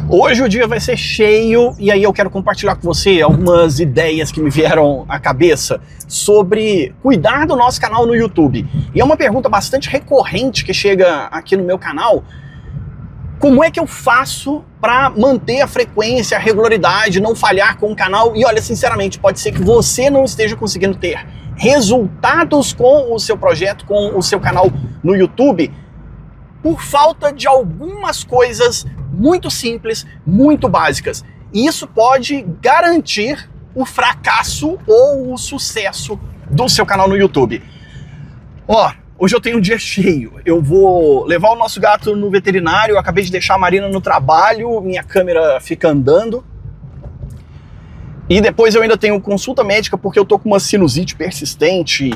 Hoje o dia vai ser cheio e aí eu quero compartilhar com você algumas ideias que me vieram à cabeça sobre cuidar do nosso canal no YouTube. E é uma pergunta bastante recorrente que chega aqui no meu canal. Como é que eu faço para manter a frequência, a regularidade, não falhar com o canal? E olha, sinceramente, pode ser que você não esteja conseguindo ter resultados com o seu projeto, com o seu canal no YouTube, por falta de algumas coisas muito simples, muito básicas. E isso pode garantir o fracasso ou o sucesso do seu canal no YouTube. Ó, hoje eu tenho um dia cheio. Eu vou levar o nosso gato no veterinário, eu acabei de deixar a Marina no trabalho, minha câmera fica andando. E depois eu ainda tenho consulta médica porque eu tô com uma sinusite persistente.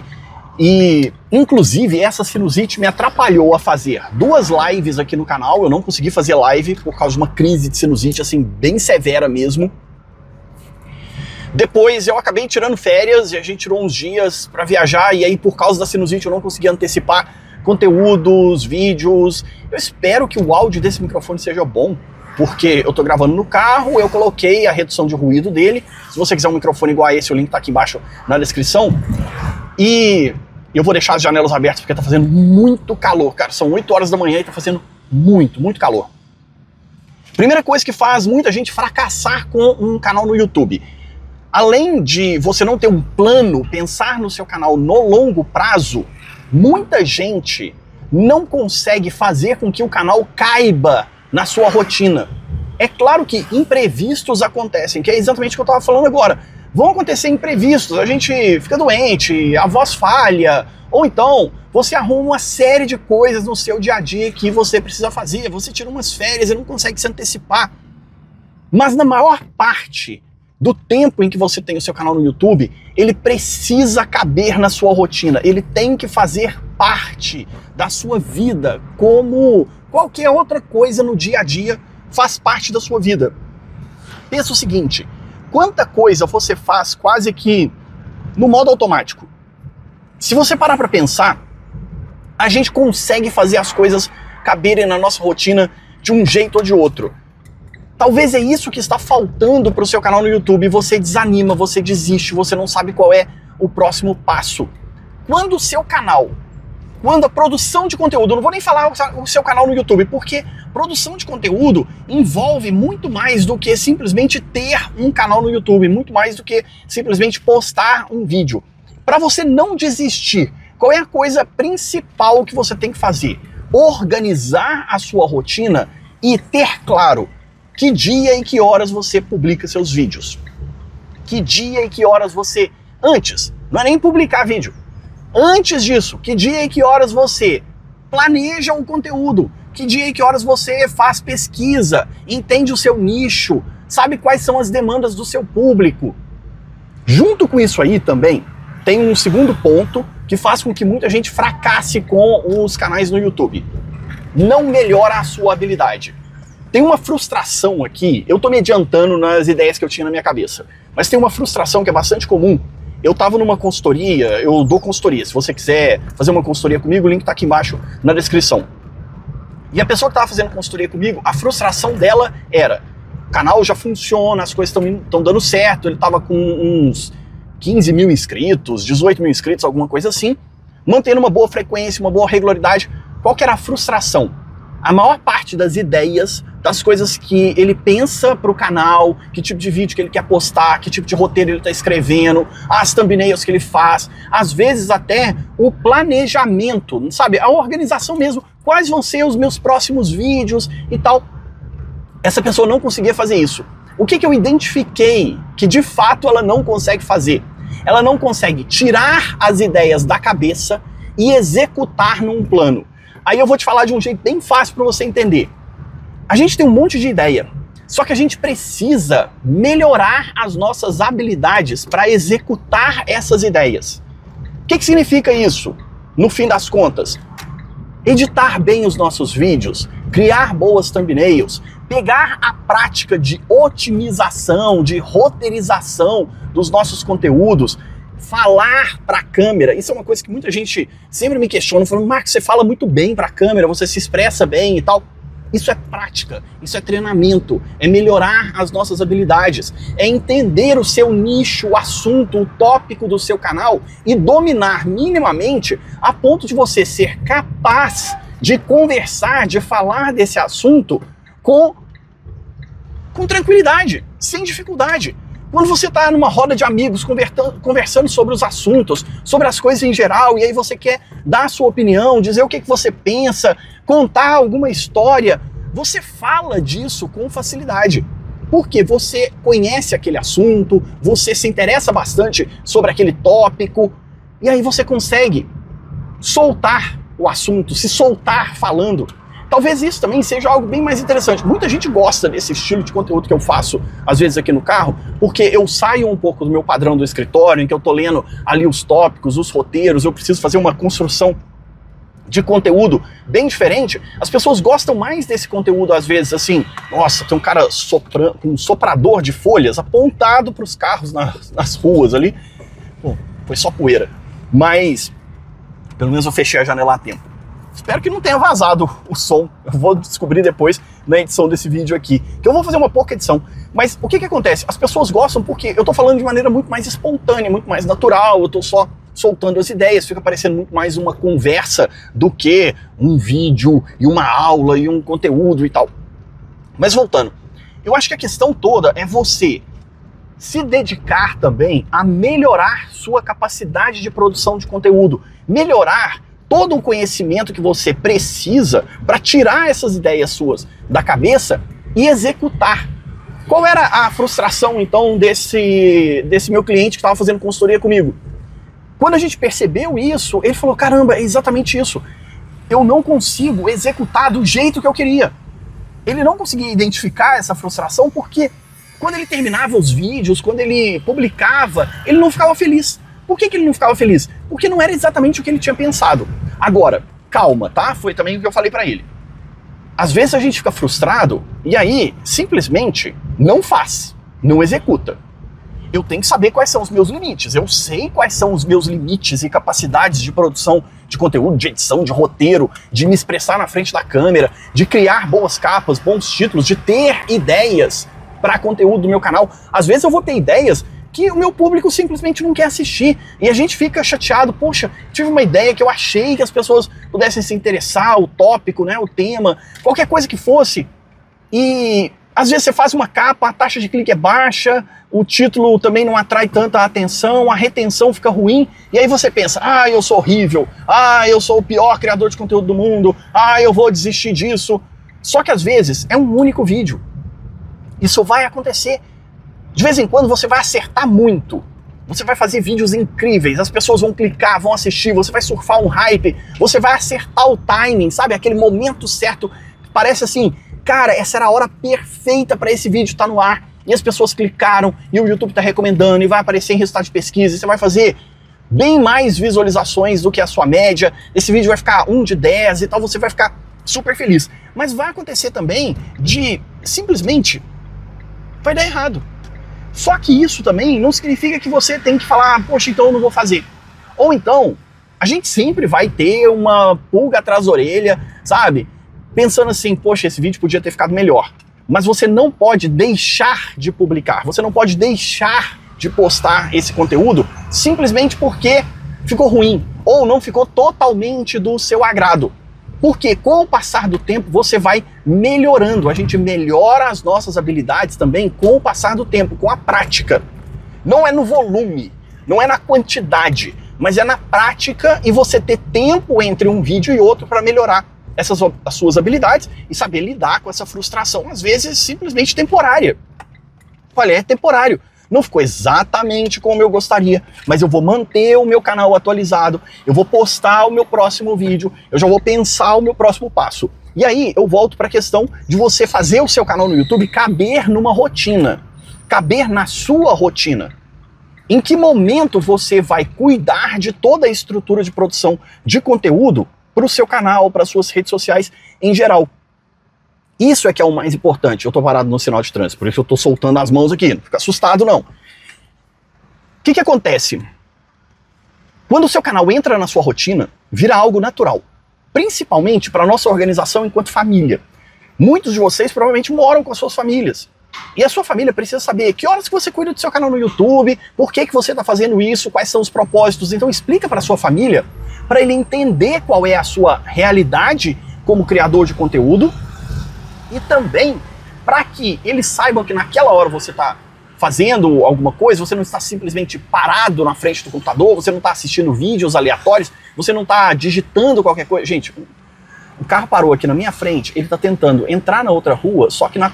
E, inclusive, essa sinusite me atrapalhou a fazer 2 lives aqui no canal. Eu não consegui fazer live por causa de uma crise de sinusite, assim, bem severa mesmo. Depois eu acabei tirando férias e a gente tirou uns dias para viajar. E aí, por causa da sinusite, eu não consegui antecipar conteúdos, vídeos. Eu espero que o áudio desse microfone seja bom, porque eu tô gravando no carro, eu coloquei a redução de ruído dele. Se você quiser um microfone igual a esse, o link tá aqui embaixo na descrição. E eu vou deixar as janelas abertas porque tá fazendo muito calor, cara. São 8 horas da manhã e tá fazendo muito calor. Primeira coisa que faz muita gente fracassar com um canal no YouTube. Além de você não ter um plano, pensar no seu canal no longo prazo, muita gente não consegue fazer com que o canal caiba na sua rotina. É claro que imprevistos acontecem, que é exatamente o que eu tava falando agora. Vão acontecer imprevistos, a gente fica doente, a voz falha, ou então você arruma uma série de coisas no seu dia a dia que você precisa fazer, você tira umas férias e não consegue se antecipar. Mas na maior parte do tempo em que você tem o seu canal no YouTube, ele precisa caber na sua rotina, ele tem que fazer parte da sua vida, como qualquer outra coisa no dia a dia faz parte da sua vida. Pensa o seguinte: quanta coisa você faz quase que no modo automático. Se você parar para pensar, a gente consegue fazer as coisas caberem na nossa rotina de um jeito ou de outro. Talvez é isso que está faltando para o seu canal no YouTube. Você desanima, você desiste, você não sabe qual é o próximo passo. Quando o seu canal, quando a produção de conteúdo, eu não vou nem falar o seu canal no YouTube, porque produção de conteúdo envolve muito mais do que simplesmente ter um canal no YouTube, muito mais do que simplesmente postar um vídeo. Para você não desistir, qual é a coisa principal que você tem que fazer? Organizar a sua rotina e ter claro que dia e que horas você publica seus vídeos. Que dia e que horas você... Antes, não é nem publicar vídeo. Antes disso, que dia e que horas você planeja o conteúdo, que dia e que horas você faz pesquisa, entende o seu nicho, sabe quais são as demandas do seu público. Junto com isso aí também, tem um segundo ponto que faz com que muita gente fracasse com os canais no YouTube. Não melhora a sua habilidade. Tem uma frustração aqui, eu tô me adiantando nas ideias que eu tinha na minha cabeça, mas tem uma frustração que é bastante comum. Eu tava numa consultoria, eu dou consultoria, se você quiser fazer uma consultoria comigo, o link tá aqui embaixo na descrição. E a pessoa que tava fazendo consultoria comigo, a frustração dela era: o canal já funciona, as coisas estão dando certo, ele tava com uns 15 mil inscritos, 18 mil inscritos, alguma coisa assim, mantendo uma boa frequência, uma boa regularidade. Qual que era a frustração? A maior parte das ideias, das coisas que ele pensa para o canal, que tipo de vídeo que ele quer postar, que tipo de roteiro ele está escrevendo, as thumbnails que ele faz, às vezes até o planejamento, sabe? A organização mesmo, quais vão ser os meus próximos vídeos e tal. Essa pessoa não conseguia fazer isso. O que eu identifiquei que de fato ela não consegue fazer? Ela não consegue tirar as ideias da cabeça e executar num plano. Aí eu vou te falar de um jeito bem fácil para você entender. A gente tem um monte de ideia, só que a gente precisa melhorar as nossas habilidades para executar essas ideias. O que significa isso? No fim das contas, editar bem os nossos vídeos, criar boas thumbnails, pegar a prática de otimização, de roteirização dos nossos conteúdos, falar para a câmera. Isso é uma coisa que muita gente sempre me questiona, falando: Marcos, você fala muito bem para a câmera, você se expressa bem e tal. Isso é prática, isso é treinamento, é melhorar as nossas habilidades, é entender o seu nicho, o assunto, o tópico do seu canal e dominar minimamente a ponto de você ser capaz de conversar, de falar desse assunto com tranquilidade, sem dificuldade. Quando você está numa roda de amigos conversando sobre os assuntos, sobre as coisas em geral, e aí você quer dar a sua opinião, dizer o que você pensa, contar alguma história, você fala disso com facilidade. Porque você conhece aquele assunto, você se interessa bastante sobre aquele tópico, e aí você consegue soltar o assunto, se soltar falando. Talvez isso também seja algo bem mais interessante. Muita gente gosta desse estilo de conteúdo que eu faço, às vezes aqui no carro, porque eu saio um pouco do meu padrão do escritório, em que eu tô lendo ali os tópicos, os roteiros, eu preciso fazer uma construção de conteúdo bem diferente. As pessoas gostam mais desse conteúdo, às vezes, assim, nossa, tem um cara com um soprador de folhas apontado para os carros nas ruas ali. Bom, foi só poeira. Mas, pelo menos eu fechei a janela a tempo. Espero que não tenha vazado o som. Eu vou descobrir depois na edição desse vídeo aqui, que eu vou fazer uma pouca edição. Mas o que acontece? As pessoas gostam porque eu tô falando de maneira muito mais espontânea, muito mais natural, eu tô só soltando as ideias, fica parecendo muito mais uma conversa do que um vídeo e uma aula e um conteúdo e tal. Mas voltando, eu acho que a questão toda é você se dedicar também a melhorar sua capacidade de produção de conteúdo, melhorar todo o conhecimento que você precisa para tirar essas ideias suas da cabeça e executar. Qual era a frustração, então, desse meu cliente que estava fazendo consultoria comigo? Quando a gente percebeu isso, ele falou, caramba, é exatamente isso. Eu não consigo executar do jeito que eu queria. Ele não conseguia identificar essa frustração porque quando ele terminava os vídeos, quando ele publicava, ele não ficava feliz. Por que ele não ficava feliz? Porque não era exatamente o que ele tinha pensado. Agora, calma, tá? Foi também o que eu falei pra ele. Às vezes a gente fica frustrado e aí simplesmente não faz, não executa. Eu tenho que saber quais são os meus limites. Eu sei quais são os meus limites e capacidades de produção de conteúdo, de edição, de roteiro, de me expressar na frente da câmera, de criar boas capas, bons títulos, de ter ideias para conteúdo do meu canal. Às vezes eu vou ter ideias que o meu público simplesmente não quer assistir. E a gente fica chateado, poxa, tive uma ideia que eu achei que as pessoas pudessem se interessar, o tópico, né, o tema, qualquer coisa que fosse. E às vezes você faz uma capa, a taxa de clique é baixa, o título também não atrai tanta atenção, a retenção fica ruim, e aí você pensa, ah, eu sou horrível, ah, eu sou o pior criador de conteúdo do mundo, ah, eu vou desistir disso. Só que às vezes é um único vídeo. Isso vai acontecer. De vez em quando você vai acertar muito. Você vai fazer vídeos incríveis, as pessoas vão clicar, vão assistir, você vai surfar um hype, você vai acertar o timing, sabe? Aquele momento certo. Parece assim, cara, essa era a hora perfeita para esse vídeo estar no ar. E as pessoas clicaram, e o YouTube está recomendando, e vai aparecer em resultado de pesquisa, e você vai fazer bem mais visualizações do que a sua média. Esse vídeo vai ficar 1 de 10 e tal, você vai ficar super feliz. Mas vai acontecer também de simplesmente vai dar errado. Só que isso também não significa que você tem que falar, poxa, então eu não vou fazer. Ou então, a gente sempre vai ter uma pulga atrás da orelha, sabe? Pensando assim, poxa, esse vídeo podia ter ficado melhor. Mas você não pode deixar de publicar, você não pode deixar de postar esse conteúdo simplesmente porque ficou ruim ou não ficou totalmente do seu agrado. Porque com o passar do tempo você vai melhorando, a gente melhora as nossas habilidades também com o passar do tempo, com a prática. Não é no volume, não é na quantidade, mas é na prática e você ter tempo entre um vídeo e outro para melhorar as suas habilidades e saber lidar com essa frustração, às vezes simplesmente temporária. Olha, é temporário. Não ficou exatamente como eu gostaria, mas eu vou manter o meu canal atualizado, eu vou postar o meu próximo vídeo, eu já vou pensar o meu próximo passo. E aí eu volto para a questão de você fazer o seu canal no YouTube caber numa rotina, caber na sua rotina. Em que momento você vai cuidar de toda a estrutura de produção de conteúdo para o seu canal, para as suas redes sociais em geral? Isso é que é o mais importante. Eu estou parado no sinal de trânsito, por isso eu estou soltando as mãos aqui. Não fica assustado, não. O que acontece? Quando o seu canal entra na sua rotina, vira algo natural. Principalmente para a nossa organização enquanto família. Muitos de vocês provavelmente moram com as suas famílias. E a sua família precisa saber que horas que você cuida do seu canal no YouTube, por que você está fazendo isso, quais são os propósitos. Então explica para a sua família, para ele entender qual é a sua realidade como criador de conteúdo e também para que eles saibam que naquela hora você está fazendo alguma coisa, você não está simplesmente parado na frente do computador, você não está assistindo vídeos aleatórios, você não está digitando qualquer coisa. Gente, o carro parou aqui na minha frente, ele está tentando entrar na outra rua, só que na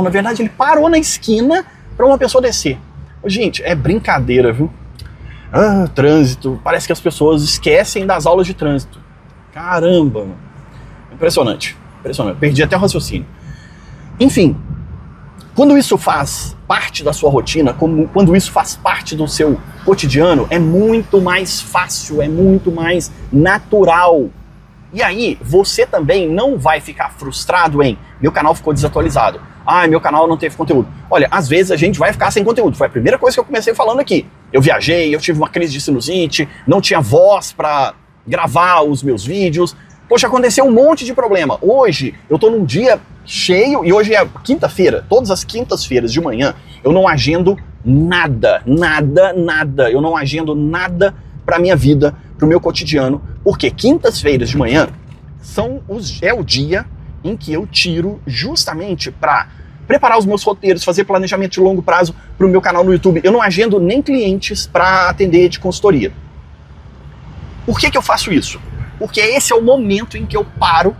verdade ele parou na esquina para uma pessoa descer. Gente, é brincadeira, viu? Ah, trânsito, parece que as pessoas esquecem das aulas de trânsito. Caramba, mano. Impressionante, impressionante, perdi até o raciocínio. Enfim, quando isso faz parte da sua rotina, quando isso faz parte do seu cotidiano, é muito mais fácil, é muito mais natural. E aí, você também não vai ficar frustrado em meu canal ficou desatualizado. Ah, meu canal não teve conteúdo. Olha, às vezes a gente vai ficar sem conteúdo. Foi a primeira coisa que eu comecei falando aqui. Eu viajei, eu tive uma crise de sinusite, não tinha voz para gravar os meus vídeos. Poxa, aconteceu um monte de problema. Hoje, eu tô num dia cheio, e hoje é quinta-feira, todas as quintas-feiras de manhã, eu não agendo nada. Eu não agendo nada pra minha vida, pro meu cotidiano, porque quintas-feiras de manhã é o dia em que eu tiro justamente para preparar os meus roteiros, fazer planejamento de longo prazo pro meu canal no YouTube. Eu não agendo nem clientes para atender de consultoria. Por que eu faço isso? Porque esse é o momento em que eu paro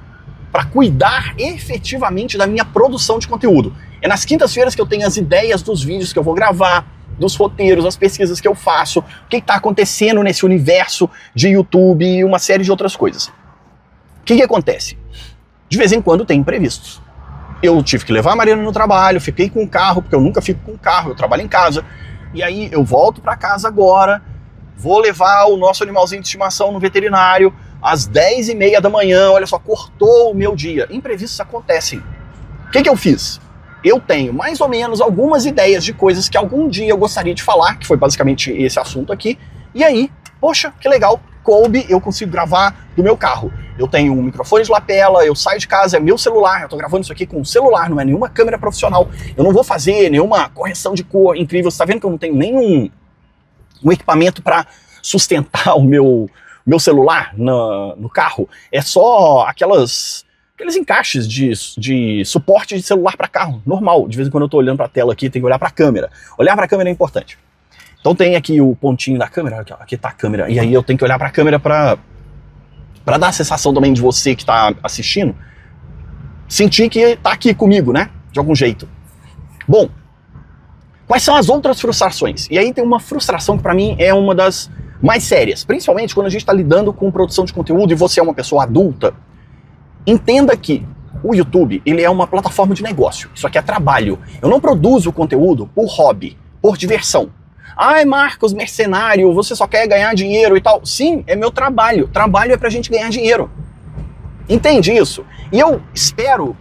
para cuidar efetivamente da minha produção de conteúdo. É nas quintas-feiras que eu tenho as ideias dos vídeos que eu vou gravar, dos roteiros, as pesquisas que eu faço, o que está acontecendo nesse universo de YouTube e uma série de outras coisas. O que acontece? De vez em quando tem imprevistos. Eu tive que levar a Mariana no trabalho, fiquei com o carro, porque eu nunca fico com o carro, eu trabalho em casa. E aí eu volto para casa agora, vou levar o nosso animalzinho de estimação no veterinário, às 10h30 da manhã, olha só, cortou o meu dia. Imprevistos acontecem. O que eu fiz? Eu tenho mais ou menos algumas ideias de coisas que algum dia eu gostaria de falar, que foi basicamente esse assunto aqui, e aí, poxa, que legal, coube, eu consigo gravar do meu carro. Eu tenho um microfone de lapela, eu saio de casa, é meu celular, eu tô gravando isso aqui com um celular, não é nenhuma câmera profissional, eu não vou fazer nenhuma correção de cor incrível, você tá vendo que eu não tenho nenhum equipamento para sustentar o meu celular no carro, é só aqueles encaixes de suporte de celular para carro, normal. De vez em quando eu tô olhando para a tela aqui, tem que olhar para a câmera. Olhar para a câmera é importante. Então tem aqui o pontinho da câmera, aqui tá a câmera, e aí eu tenho que olhar para a câmera para dar a sensação também de você que tá assistindo, sentir que tá aqui comigo, né? De algum jeito. Bom, quais são as outras frustrações? E aí tem uma frustração que para mim é uma das mais sérias, principalmente quando a gente está lidando com produção de conteúdo e você é uma pessoa adulta. Entenda que o YouTube, ele é uma plataforma de negócio. Isso aqui é trabalho. Eu não produzo conteúdo por hobby, por diversão. Ai, Marcos, mercenário, você só quer ganhar dinheiro e tal. Sim, é meu trabalho. Trabalho é pra gente ganhar dinheiro. Entende isso? E eu espero,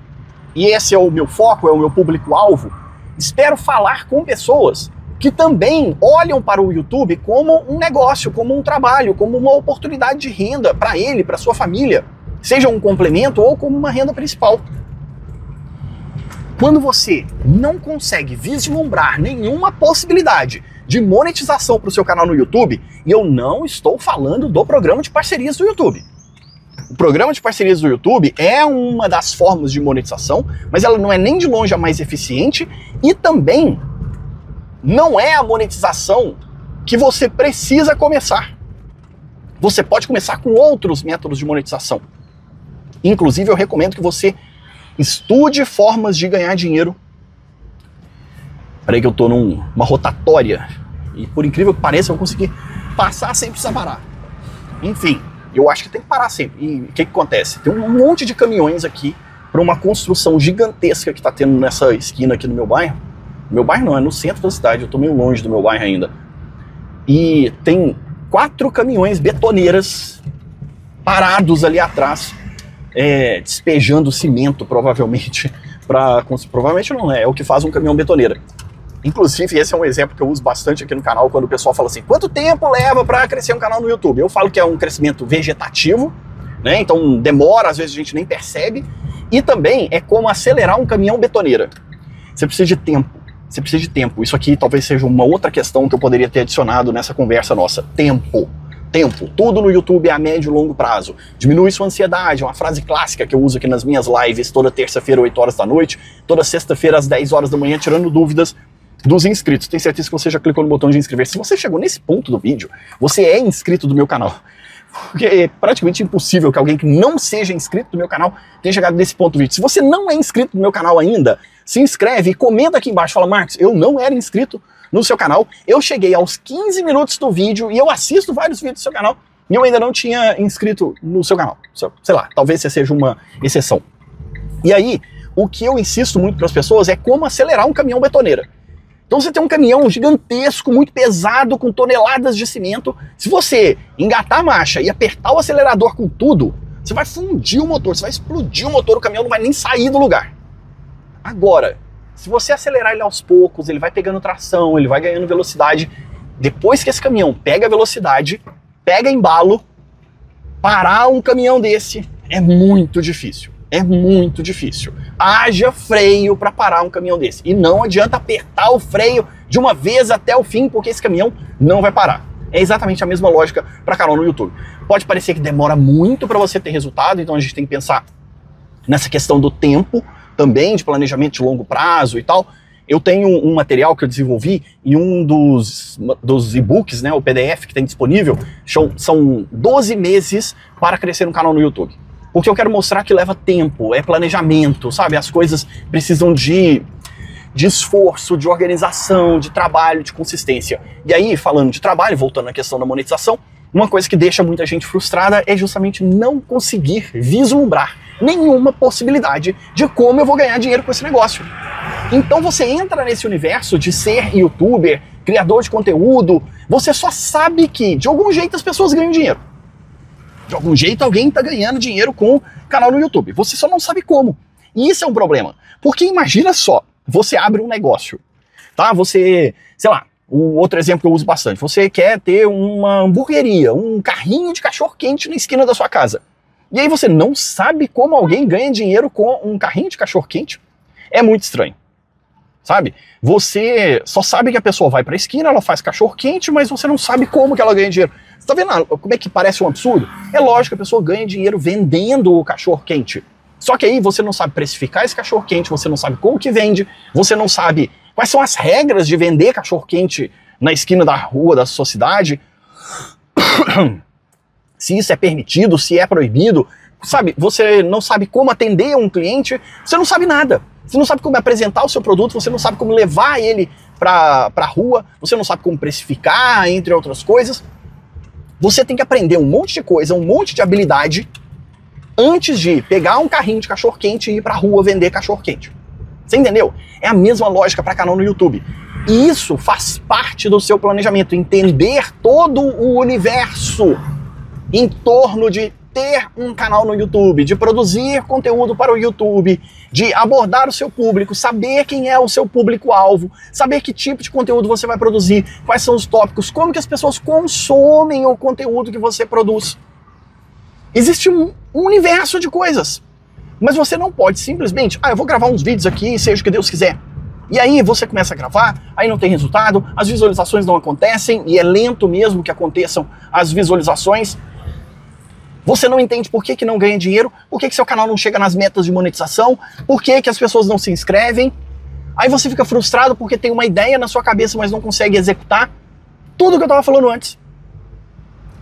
e esse é o meu foco, é o meu público-alvo, espero falar com pessoas que também olham para o YouTube como um negócio, como um trabalho, como uma oportunidade de renda para ele, para sua família, seja um complemento ou como uma renda principal. Quando você não consegue vislumbrar nenhuma possibilidade de monetização para o seu canal no YouTube, e eu não estou falando do programa de parcerias do YouTube. O programa de parcerias do YouTube é uma das formas de monetização, mas ela não é nem de longe a mais eficiente e também não é a monetização que você precisa começar. Você pode começar com outros métodos de monetização. Inclusive, eu recomendo que você estude formas de ganhar dinheiro. Peraí que eu tô numa rotatória e por incrível que pareça eu vou conseguir passar sem precisar parar. Enfim, eu acho que tem que parar sempre. E o que acontece? Tem um monte de caminhões aqui para uma construção gigantesca que tá tendo nessa esquina aqui no meu bairro. Meu bairro não, é no centro da cidade, eu tô meio longe do meu bairro ainda. E tem 4 caminhões betoneiras parados ali atrás, despejando cimento, provavelmente. Provavelmente não, é o que faz um caminhão betoneira. Inclusive, esse é um exemplo que eu uso bastante aqui no canal, quando o pessoal fala assim, quanto tempo leva para crescer um canal no YouTube? Eu falo que é um crescimento vegetativo, né? Então demora, às vezes a gente nem percebe. E também é como acelerar um caminhão betoneira. Você precisa de tempo. Você precisa de tempo. Isso aqui talvez seja uma outra questão que eu poderia ter adicionado nessa conversa nossa. Tempo. Tempo. Tudo no YouTube é a médio e longo prazo. Diminui sua ansiedade. É uma frase clássica que eu uso aqui nas minhas lives toda terça-feira, 8 horas da noite, toda sexta-feira, às 10 horas da manhã, tirando dúvidas dos inscritos. Tenho certeza que você já clicou no botão de inscrever. Se você chegou nesse ponto do vídeo, você é inscrito do meu canal. Porque é praticamente impossível que alguém que não seja inscrito do meu canal tenha chegado nesse ponto do vídeo. Se você não é inscrito do meu canal ainda, se inscreve e comenta aqui embaixo. Fala, Marcos, eu não era inscrito no seu canal. Eu cheguei aos 15 minutos do vídeo e eu assisto vários vídeos do seu canal e eu ainda não tinha inscrito no seu canal. Sei lá, talvez você seja uma exceção. E aí, o que eu insisto muito para as pessoas é como acelerar um caminhão betoneira. Então você tem um caminhão gigantesco, muito pesado, com toneladas de cimento. Se você engatar a marcha e apertar o acelerador com tudo, você vai fundir o motor, você vai explodir o motor, o caminhão não vai nem sair do lugar. Agora, se você acelerar ele aos poucos, ele vai pegando tração, ele vai ganhando velocidade. Depois que esse caminhão pega velocidade, pega embalo, parar um caminhão desse é muito difícil. É muito difícil. Haja freio para parar um caminhão desse. E não adianta apertar o freio de uma vez até o fim, porque esse caminhão não vai parar. É exatamente a mesma lógica para canal no YouTube. Pode parecer que demora muito para você ter resultado, então a gente tem que pensar nessa questão do tempo, também de planejamento de longo prazo e tal. Eu tenho um material que eu desenvolvi em um dos e-books, né, o PDF que tem disponível, são 12 meses para crescer um canal no YouTube. Porque eu quero mostrar que leva tempo, é planejamento, sabe? As coisas precisam de esforço, de organização, de trabalho, de consistência. E aí, falando de trabalho, voltando à questão da monetização, uma coisa que deixa muita gente frustrada é justamente não conseguir vislumbrar nenhuma possibilidade de como eu vou ganhar dinheiro com esse negócio. Então você entra nesse universo de ser youtuber, criador de conteúdo, você só sabe que de algum jeito as pessoas ganham dinheiro. De algum jeito alguém está ganhando dinheiro com o canal no YouTube. Você só não sabe como. E isso é um problema. Porque imagina só, você abre um negócio, tá? Você, sei lá, um outro exemplo que eu uso bastante. Você quer ter uma hamburgueria, um carrinho de cachorro-quente na esquina da sua casa. E aí você não sabe como alguém ganha dinheiro com um carrinho de cachorro-quente? É muito estranho. Sabe? Você só sabe que a pessoa vai para a esquina, ela faz cachorro-quente, mas você não sabe como que ela ganha dinheiro. Você tá vendo como é que parece um absurdo? É lógico que a pessoa ganha dinheiro vendendo o cachorro-quente. Só que aí você não sabe precificar esse cachorro-quente, você não sabe como que vende, você não sabe quais são as regras de vender cachorro-quente na esquina da rua da sua cidade. Se isso é permitido, se é proibido. Sabe, você não sabe como atender um cliente, você não sabe nada. Você não sabe como apresentar o seu produto, você não sabe como levar ele para a rua, você não sabe como precificar, entre outras coisas. Você tem que aprender um monte de coisa, um monte de habilidade, antes de pegar um carrinho de cachorro-quente e ir para a rua vender cachorro-quente. Você entendeu? É a mesma lógica para canal no YouTube. E isso faz parte do seu planejamento, entender todo o universo em torno de ter um canal no YouTube, de produzir conteúdo para o YouTube, de abordar o seu público, saber quem é o seu público-alvo, saber que tipo de conteúdo você vai produzir, quais são os tópicos, como que as pessoas consomem o conteúdo que você produz. Existe um universo de coisas, mas você não pode simplesmente, eu vou gravar uns vídeos aqui, seja o que Deus quiser. E aí você começa a gravar, aí não tem resultado, as visualizações não acontecem, e é lento mesmo que aconteçam as visualizações. Você não entende por que não ganha dinheiro, por que seu canal não chega nas metas de monetização, por que as pessoas não se inscrevem. Aí você fica frustrado porque tem uma ideia na sua cabeça, mas não consegue executar. Tudo que eu estava falando antes.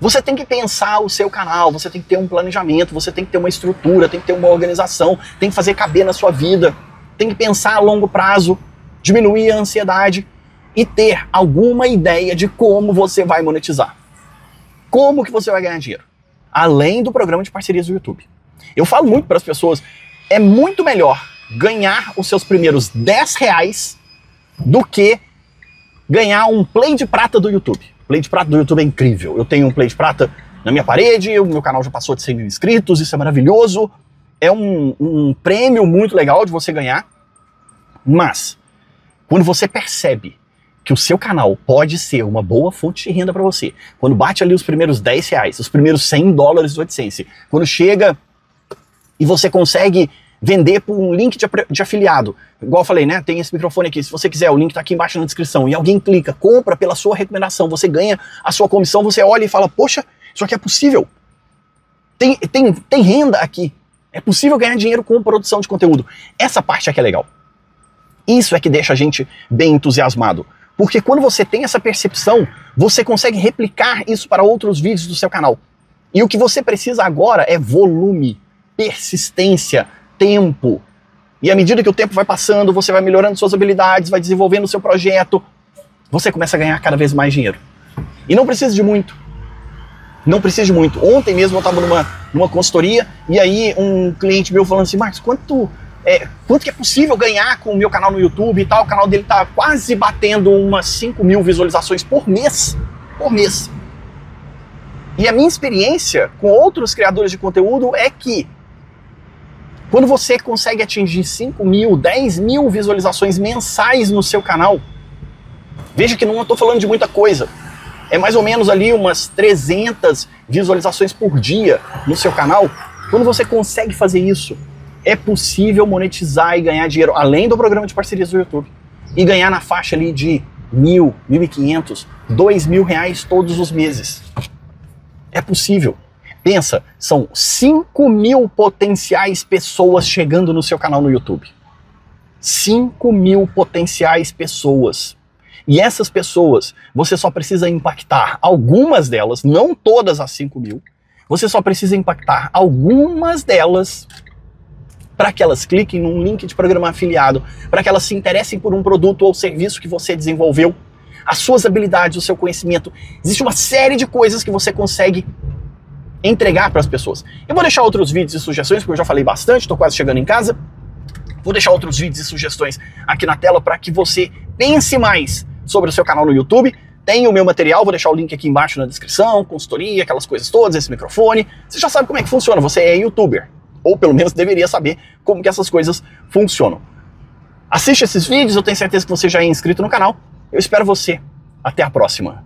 Você tem que pensar o seu canal, você tem que ter um planejamento, você tem que ter uma estrutura, tem que ter uma organização, tem que fazer caber na sua vida, tem que pensar a longo prazo, diminuir a ansiedade e ter alguma ideia de como você vai monetizar. Como que você vai ganhar dinheiro? Além do programa de parcerias do YouTube. Eu falo muito para as pessoas, é muito melhor ganhar os seus primeiros R$10 do que ganhar um Play de Prata do YouTube. Play de Prata do YouTube é incrível. Eu tenho um Play de Prata na minha parede, o meu canal já passou de 100 mil inscritos, isso é maravilhoso. É um prêmio muito legal de você ganhar. Mas, quando você percebe que o seu canal pode ser uma boa fonte de renda para você, quando bate ali os primeiros R$10, os primeiros $100 do AdSense, quando chega e você consegue vender por um link de afiliado. Igual eu falei, né? Tem esse microfone aqui. Se você quiser, o link tá aqui embaixo na descrição. E alguém clica, compra pela sua recomendação. Você ganha a sua comissão, você olha e fala, poxa, isso aqui é possível. Tem renda aqui. É possível ganhar dinheiro com produção de conteúdo. Essa parte aqui é legal. Isso é que deixa a gente bem entusiasmado. Porque quando você tem essa percepção, você consegue replicar isso para outros vídeos do seu canal. E o que você precisa agora é volume, persistência, tempo. E à medida que o tempo vai passando, você vai melhorando suas habilidades, vai desenvolvendo o seu projeto, você começa a ganhar cada vez mais dinheiro. E não precisa de muito. Não precisa de muito. Ontem mesmo eu estava numa consultoria e aí um cliente meu falando assim, Marcos, quanto que é possível ganhar com o meu canal no YouTube e tal? O canal dele tá quase batendo umas 5.000 visualizações por mês. Por mês. E a minha experiência com outros criadores de conteúdo é que quando você consegue atingir 5.000, 10.000 visualizações mensais no seu canal, veja que não estou falando de muita coisa. É mais ou menos ali umas 300 visualizações por dia no seu canal. Quando você consegue fazer isso, é possível monetizar e ganhar dinheiro, além do programa de parcerias do YouTube. E ganhar na faixa ali de 1.000, 1.500, 2.000 reais todos os meses. É possível. Pensa, são 5.000 potenciais pessoas chegando no seu canal no YouTube. 5.000 potenciais pessoas. E essas pessoas, você só precisa impactar algumas delas, não todas as 5.000. Você só precisa impactar algumas delas para que elas cliquem num link de programa afiliado, para que elas se interessem por um produto ou serviço que você desenvolveu, as suas habilidades, o seu conhecimento. Existe uma série de coisas que você consegue entregar para as pessoas. Eu vou deixar outros vídeos e sugestões, porque eu já falei bastante, estou quase chegando em casa. Vou deixar outros vídeos e sugestões aqui na tela para que você pense mais sobre o seu canal no YouTube. Tem o meu material, vou deixar o link aqui embaixo na descrição, consultoria, aquelas coisas todas, esse microfone. Você já sabe como é que funciona, você é youtuber. Ou pelo menos deveria saber como que essas coisas funcionam. Assiste esses vídeos, eu tenho certeza que você já é inscrito no canal. Eu espero você. Até a próxima.